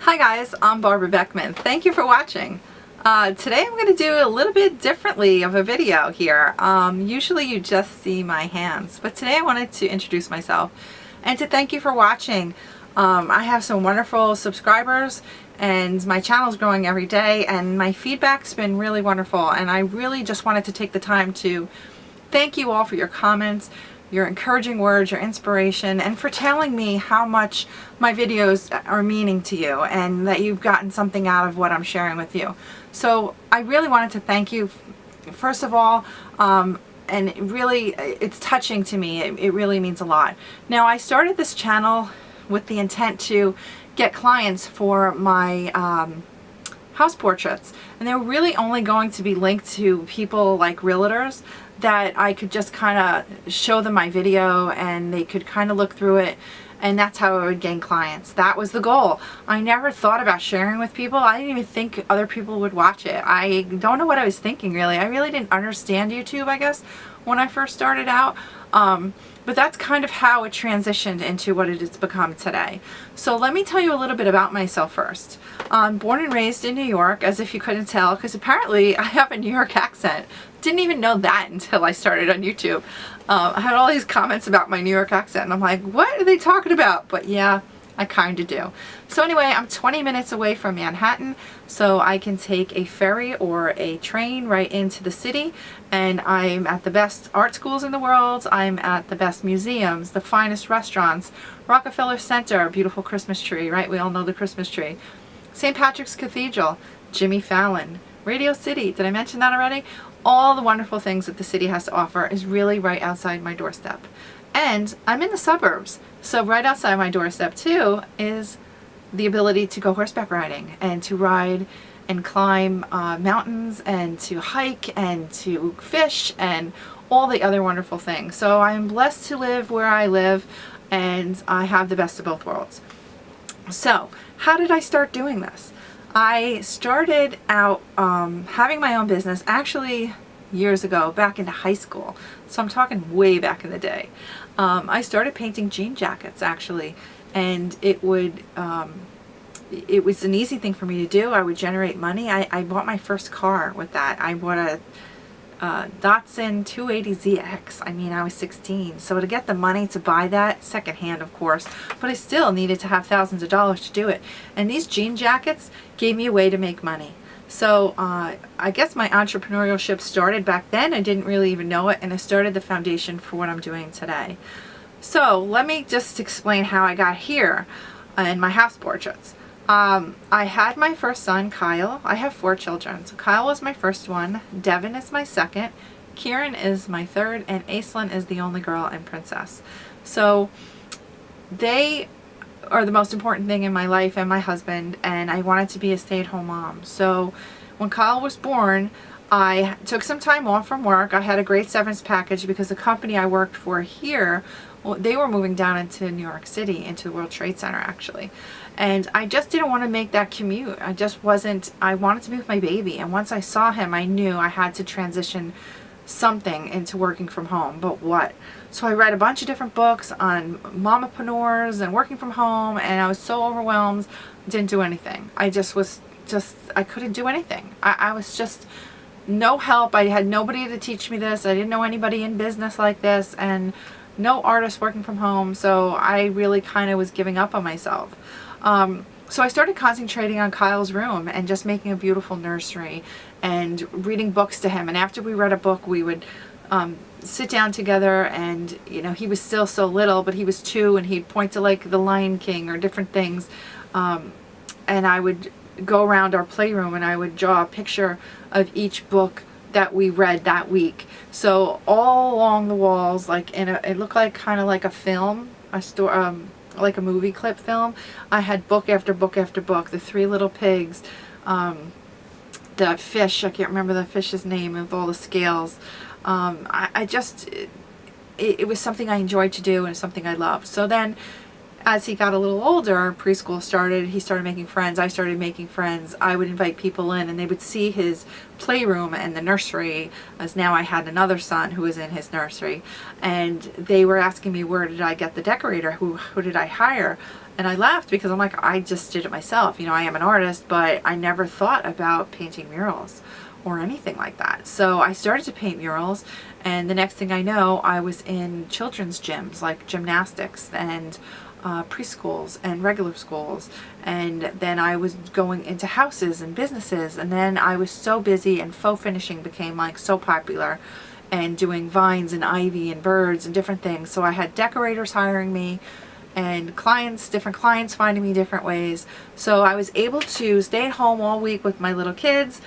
Hi guys, I'm Barbara Beckman. Thank you for watching. Today I'm going to do a little bit differently of a video here. Usually you just see my hands, but today I wanted to introduce myself and to thank you for watching. I have some wonderful subscribers and my channel is growing every day and my feedback's been really wonderful, and I really just wanted to take the time to thank you all for your comments, your encouraging words, your inspiration, and for telling me how much my videos are meaning to you and that you've gotten something out of what I'm sharing with you. So I really wanted to thank you first of all, and it's touching to me. It really means a lot. Now, I started this channel with the intent to get clients for my house portraits, and they were really only going to be linked to people like realtors that I could just kind of show them my video and they could kind of look through it, and that's how I would gain clients. That was the goal. I never thought about sharing with people. I didn't even think other people would watch it. I don't know what I was thinking really. I really didn't understand YouTube, I guess, when I first started out. But that's kind of how it transitioned into what it has become today. So let me tell you a little bit about myself first. I'm born and raised in New York, as if you couldn't tell, because apparently I have a New York accent. Didn't even know that until I started on YouTube. I had all these comments about my New York accent and I'm like, what are they talking about? But yeah, I kind of do. So anyway, I'm 20 minutes away from Manhattan, so I can take a ferry or a train right into the city, and I'm at the best art schools in the world. I'm at the best museums, the finest restaurants, Rockefeller Center, beautiful Christmas tree, right? We all know the Christmas tree. St. Patrick's Cathedral, Jimmy Fallon, Radio City, did I mention that already? All the wonderful things that the city has to offer is really right outside my doorstep. And I'm in the suburbs, so right outside my doorstep too is the ability to go horseback riding and to ride and climb mountains and to hike and to fish and all the other wonderful things. So I'm blessed to live where I live, and I have the best of both worlds. So how did I start doing this? I started out having my own business actually years ago, back into high school. So I'm talking way back in the day. I started painting jean jackets actually, and it was an easy thing for me to do. I would generate money. I bought my first car with that. I bought a Datsun 280ZX. I mean, I was 16, so to get the money to buy that, secondhand of course, but I still needed to have thousands of dollars to do it. And these jean jackets gave me a way to make money. So I guess my entrepreneurship started back then. I didn't really even know it, and it started the foundation for what I'm doing today. So let me just explain how I got here in my house portraits. I had my first son, Kyle. I have 4 children. So Kyle was my first one, Devin is my second, Kieran is my third, and Aislinn is the only girl and princess. So they are the most important thing in my life, and my husband, and I wanted to be a stay-at-home mom. So when Kyle was born, I took some time off from work. I had a great severance package because the company I worked for here, well, they were moving down into New York City, into the World Trade Center actually. And I just didn't want to make that commute. I wanted to be with my baby. And once I saw him, I knew I had to transition something into working from home, but what? So I read a bunch of different books on mompreneurs and working from home, and I was so overwhelmed, didn't do anything. I couldn't do anything. I was just no help. I had nobody to teach me this. I didn't know anybody in business like this, and no artist working from home, so I really kind of was giving up on myself. So I started concentrating on Kyle's room and just making a beautiful nursery and reading books to him. And after we read a book, we would sit down together, and you know, he was still so little, but he was 2, and he'd point to like the Lion King or different things, and I would go around our playroom and I would draw a picture of each book that we read that week. So all along the walls, like it looked like kind of like a film, like a movie clip film. I had book after book after book. The 3 Little Pigs, the fish, I can't remember the fish's name, with all the scales. It was something I enjoyed to do and something I loved. So then as he got a little older, preschool started, he started making friends, I started making friends. I would invite people in and they would see his playroom and the nursery, as now I had another son who was in his nursery, and they were asking me, where did I get the decorator? Who did I hire? And I laughed because I'm like, I just did it myself. You know, I am an artist, but I never thought about painting murals or anything like that. So I started to paint murals, and the next thing I know, I was in children's gyms like gymnastics and preschools and regular schools, and then I was going into houses and businesses, and then I was so busy, and faux finishing became like so popular, and doing vines and ivy and birds and different things. So I had decorators hiring me and clients, different clients finding me different ways. So I was able to stay at home all week with my little kids,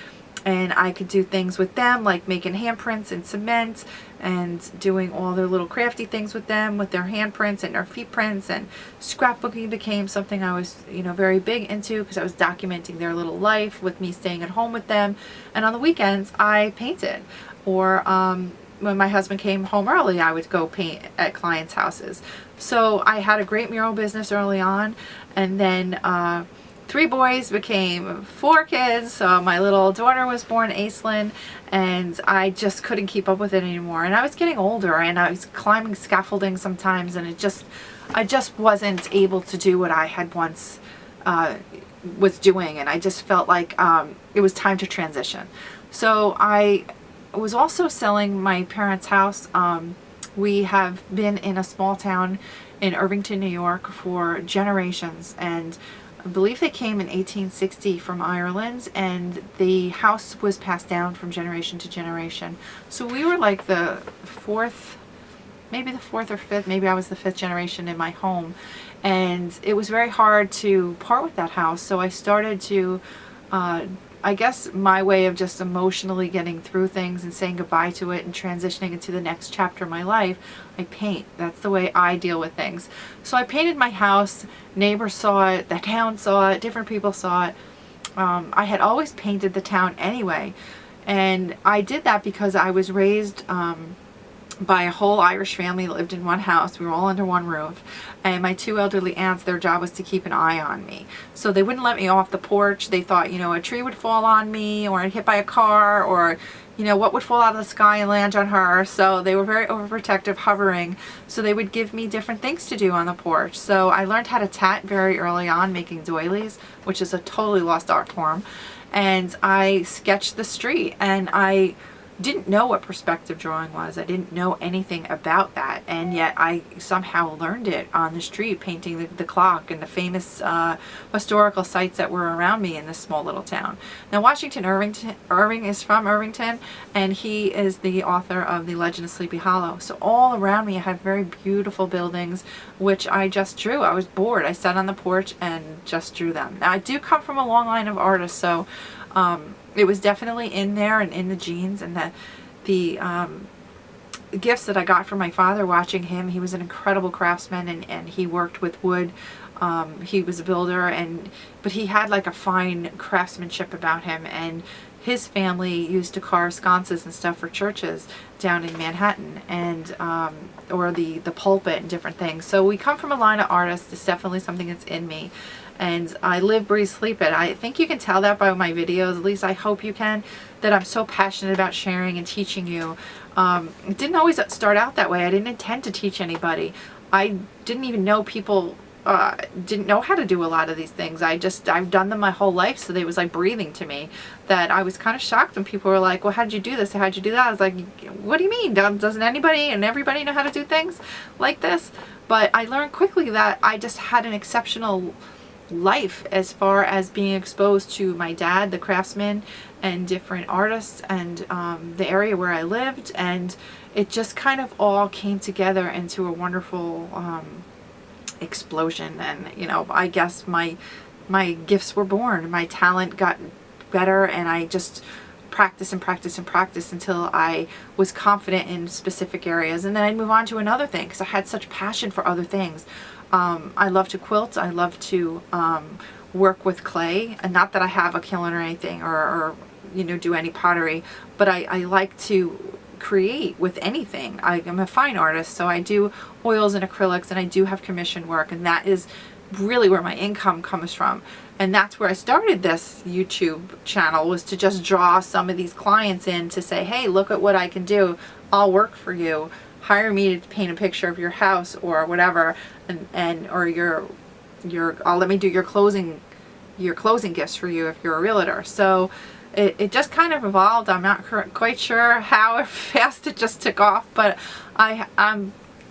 and I could do things with them like making handprints and cement and doing all their little crafty things with them with their handprints and their feet prints, and scrapbooking became something I was, you know, very big into because I was documenting their little life with me staying at home with them. And on the weekends I painted, or when my husband came home early, I would go paint at clients' houses. So I had a great mural business early on, and then 3 boys became 4 kids. So my little daughter was born, Aislinn, and I just couldn't keep up with it anymore. And I was getting older, and I was climbing scaffolding sometimes, and I just wasn't able to do what I had once was doing, and I just felt like it was time to transition. So I was also selling my parents' house. We have been in a small town in Irvington, New York for generations, and I believe they came in 1860 from Ireland, and the house was passed down from generation to generation. So we were like the 4th, maybe the 4th or 5th, maybe I was the 5th generation in my home. And it was very hard to part with that house. So I started to, I guess my way of just emotionally getting through things and saying goodbye to it and transitioning into the next chapter of my life, I paint. That's the way I deal with things. So I painted my house. Neighbors saw it, the town saw it, different people saw it. I had always painted the town anyway, and I did that because I was raised by a whole Irish family that lived in one house. We were all under one roof, and my 2 elderly aunts, their job was to keep an eye on me. So they wouldn't let me off the porch. They thought, you know, a tree would fall on me, or I'd hit by a car, or, you know, what would fall out of the sky and land on her. So they were very overprotective, hovering. So they would give me different things to do on the porch. So I learned how to tat very early on, making doilies, which is a totally lost art form. And I sketched the street, and I didn't know what perspective drawing was. I didn't know anything about that, and yet I somehow learned it on the street, painting the clock and the famous historical sites that were around me in this small little town. Now Irving is from Irvington, and he is the author of The Legend of Sleepy Hollow. So all around me I had very beautiful buildings, which I just drew. I was bored. I sat on the porch and just drew them. Now I do come from a long line of artists, so it was definitely in there and in the genes, and the gifts that I got from my father watching him. He was an incredible craftsman, and he worked with wood. He was a builder, but he had like a fine craftsmanship about him, and his family used to carve sconces and stuff for churches down in Manhattan, and or the pulpit and different things. So we come from a line of artists. It's definitely something that's in me. And I live, breathe, sleep it. I think you can tell that by my videos, at least I hope you can, that I'm so passionate about sharing and teaching you. It didn't always start out that way. I didn't intend to teach anybody. I didn't even know people didn't know how to do a lot of these things. I've done them my whole life, so it was like breathing to me, that I was kind of shocked when people were like, well, how'd you do this? How'd you do that? I was like, what do you mean? Doesn't anybody and everybody know how to do things like this? But I learned quickly that I just had an exceptional life as far as being exposed to my dad, the craftsman, and different artists, and the area where I lived, and it just kind of all came together into a wonderful explosion. And you know, I guess my gifts were born, my talent got better, and I just practice and practice and practice until I was confident in specific areas, and then I'd move on to another thing because I had such passion for other things. I love to quilt. I love to work with clay, and not that I have a kiln or anything, or you know, do any pottery, but I like to create with anything. I'm a fine artist, so I do oils and acrylics, and I do have commission work, and that is really where my income comes from. And that's where I started this YouTube channel, was to just draw some of these clients in to say, hey, look at what I can do. I'll work for you. Hire me to paint a picture of your house or whatever, or I'll let me do your closing gifts for you if you're a realtor. So it just kind of evolved. I'm not quite sure how fast it just took off, but I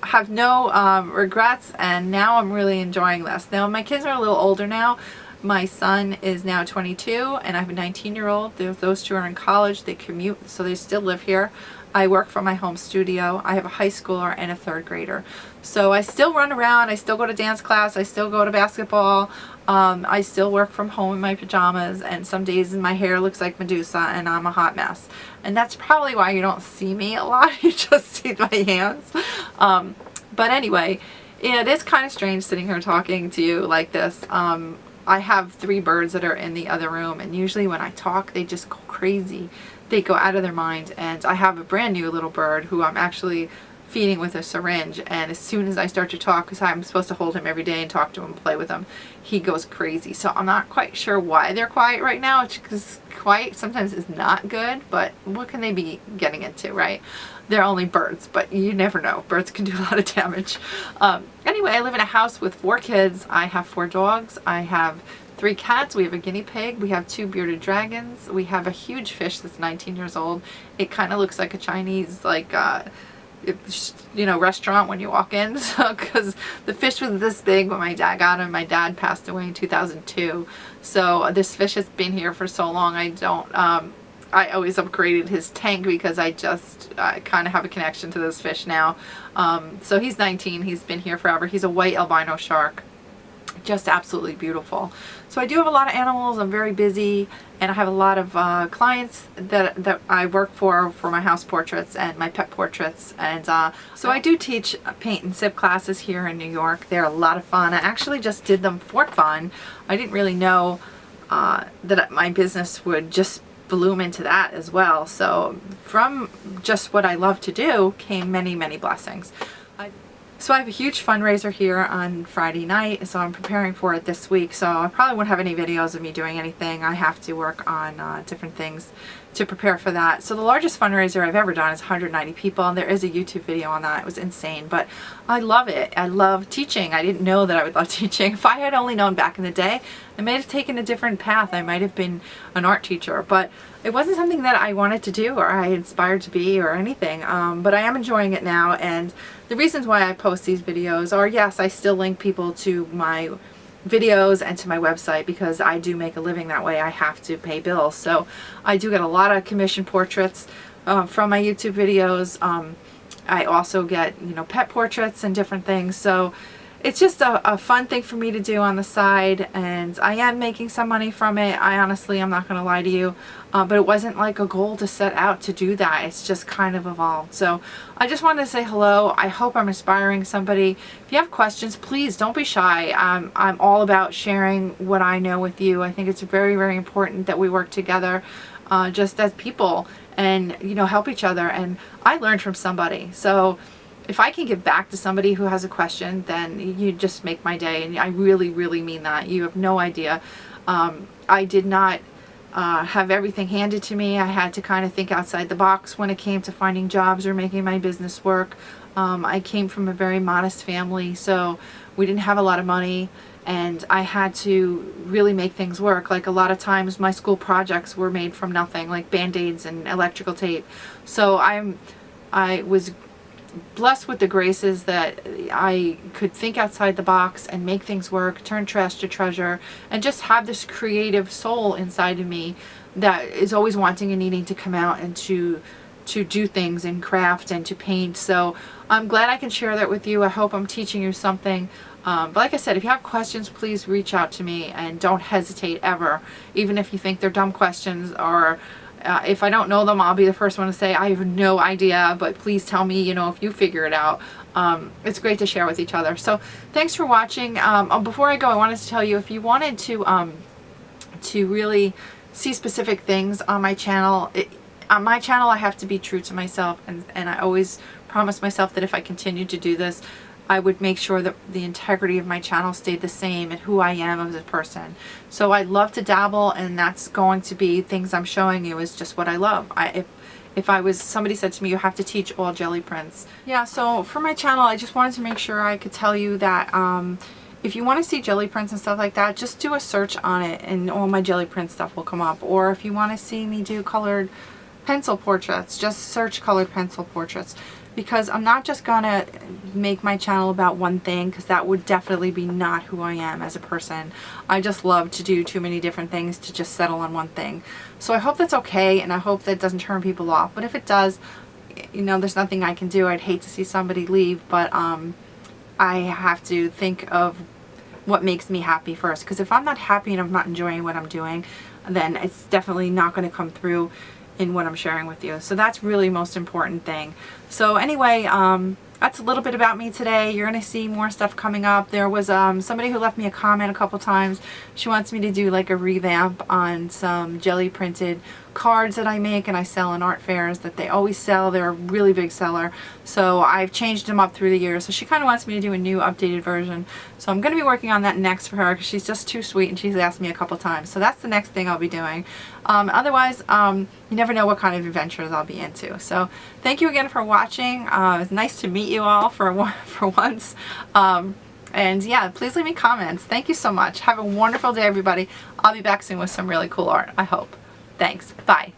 have no regrets, and now I'm really enjoying this. Now my kids are a little older now. My son is now 22, and I have a 19-year-old. Those two are in college. They commute, so they still live here. I work from my home studio. I have a high schooler and a 3rd grader. So I still run around. I still go to dance class. I still go to basketball. I still work from home in my pajamas, and some days my hair looks like Medusa and I'm a hot mess. And that's probably why you don't see me a lot. You just see my hands. But anyway, it is kind of strange sitting here talking to you like this. I have 3 birds that are in the other room, and usually when I talk, they just go crazy. They go out of their mind. And I have a brand new little bird who I'm actually feeding with a syringe, and as soon as I start to talk, because I'm supposed to hold him every day and talk to him and play with him, he goes crazy. So I'm not quite sure why they're quiet right now, because quiet sometimes is not good, but what can they be getting into, right? They're only birds, but you never know. Birds can do a lot of damage. Anyway, I live in a house with 4 kids. I have 4 dogs. I have 3 cats. We have a guinea pig. We have 2 bearded dragons. We have a huge fish that's 19 years old. It kind of looks like a Chinese, restaurant when you walk in. So, because the fish was this big when my dad got him. My dad passed away in 2002. So this fish has been here for so long. I always upgraded his tank because I kind of have a connection to this fish now. So he's 19. He's been here forever. He's a white albino shark. Just absolutely beautiful. So I do have a lot of animals. I'm very busy, and I have a lot of clients that I work for my house portraits and my pet portraits. And so I do teach paint and sip classes here in New York. They're a lot of fun. I actually just did them for fun. I didn't really know that my business would just bloom into that as well. So from just what I love to do came many, many blessings. So I have a huge fundraiser here on Friday night, so I'm preparing for it this week. So I probably won't have any videos of me doing anything. I have to work on different things to prepare for that. So the largest fundraiser I've ever done is 190 people, and there is a YouTube video on that. It was insane, but I love it. I love teaching. I didn't know that I would love teaching. If I had only known back in the day, I might have taken a different path. I might have been an art teacher, but it wasn't something that I wanted to do or I inspired to be or anything. But I am enjoying it now, and the reasons why I post these videos are, yes, I still link people to my videos and to my website because I do make a living that way. I have to pay bills. So I do get a lot of commission portraits from my YouTube videos. I also get, pet portraits and different things. So it's just a fun thing for me to do on the side, and I am making some money from it. I'm not going to lie to you, but it wasn't like a goal to set out to do that. It's just kind of evolved. So I just wanted to say hello. I hope I'm inspiring somebody. If you have questions, please don't be shy. I'm all about sharing what I know with you. I think it's very, very important that we work together just as people and, help each other. And I learned from somebody. So if I can give back to somebody who has a question, then you just make my day. And I really, really mean that. You have no idea. I did not have everything handed to me. I had to kind of think outside the box when it came to finding jobs or making my business work. I came from a very modest family, so we didn't have a lot of money, and I had to really make things work. Like a lot of times my school projects were made from nothing, like Band-Aids and electrical tape. So I was blessed with the graces that I could think outside the box and make things work, turn trash to treasure, and just have this creative soul inside of me that is always wanting and needing to come out and to do things and craft and to paint. So I'm glad I can share that with you. I hope I'm teaching you something. But like I said, if you have questions, please reach out to me, and don't hesitate ever, even if you think they're dumb questions, or if I don't know them, I'll be the first one to say I have no idea, but please tell me, if you figure it out. It's great to share with each other. So thanks for watching. Before I go, I wanted to tell you, if you wanted to really see specific things on my channel, on my channel, I have to be true to myself, and I always promise myself that if I continue to do this, I would make sure that the integrity of my channel stayed the same and who I am as a person. So I love to dabble, and that's going to be things I'm showing you is just what I love. If I was, somebody said to me, you have to teach all jelly prints. Yeah, so for my channel, I just wanted to make sure I could tell you that if you want to see jelly prints and stuff like that, just do a search on it and all my jelly print stuff will come up. Or if you want to see me do colored pencil portraits, just search colored pencil portraits. Because I'm not just gonna make my channel about one thing, because that would definitely be not who I am as a person. I just love to do too many different things to just settle on one thing. So I hope that's okay, and I hope that doesn't turn people off. But if it does, you know, there's nothing I can do. I'd hate to see somebody leave, but I have to think of what makes me happy first. Because if I'm not happy and I'm not enjoying what I'm doing, then it's definitely not going to come through in what I'm sharing with you. So that's really most important thing. So anyway, that's a little bit about me today. You're going to see more stuff coming up. There was somebody who left me a comment a couple times. She wants me to do like a revamp on some jelly printed cards that I make and I sell in art fairs that they always sell. They're a really big seller. So I've changed them up through the years. So she kind of wants me to do a new updated version. So I'm going to be working on that next for her because she's just too sweet and she's asked me a couple times. So that's the next thing I'll be doing. Otherwise, you never know what kind of adventures I'll be into. So thank you again for watching. It was nice to meet you all for once. And yeah, please leave me comments. Thank you so much. Have a wonderful day, everybody. I'll be back soon with some really cool art, I hope. Thanks. Bye.